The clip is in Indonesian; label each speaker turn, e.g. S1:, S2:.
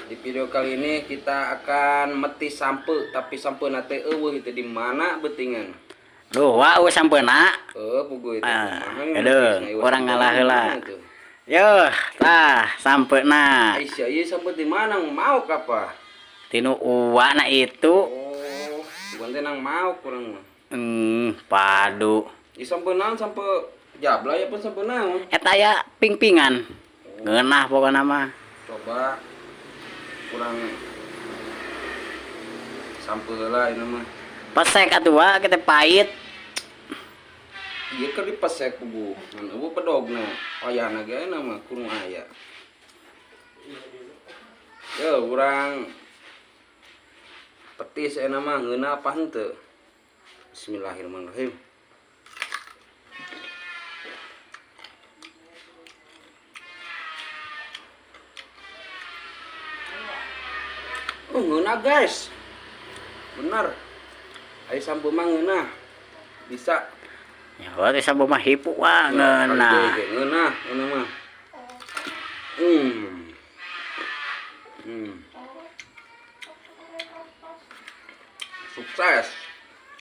S1: Di video kali ini kita akan meti sampe, tapi sampe nate itu di mana betingan?
S2: Duh, wah sampena.
S1: Pugu itu.
S2: Aduh, orang ngalah heula. Yo, tah sampena.
S1: Aisyah, iya sampe di mana mau apa?
S2: Tinu uwana itu.
S1: Oh, bukan nang mau kurang mah.
S2: Padu.
S1: Di sampe nang sampe jabla ya pun sampe nang.
S2: Eta ya ping-pingan. Ngeunah pokona mah.
S1: Coba kurang sampe heula ini mah.
S2: Pesek atuh kita pahit.
S1: Iya kan dipesek pugu. Ngan eueuh pedogna. Ayana ge mah kurang aya. Yo, urang petis enak mah ngeuna apa henteu. Bismillahirrahmanirrahim. Ngeuna guys. Bener. Ai sampo mah ngeuna. Bisa.
S2: Ya, waktu sampo mah hipu wah ngeunah.
S1: Ngeunah, enak mah. Sukses.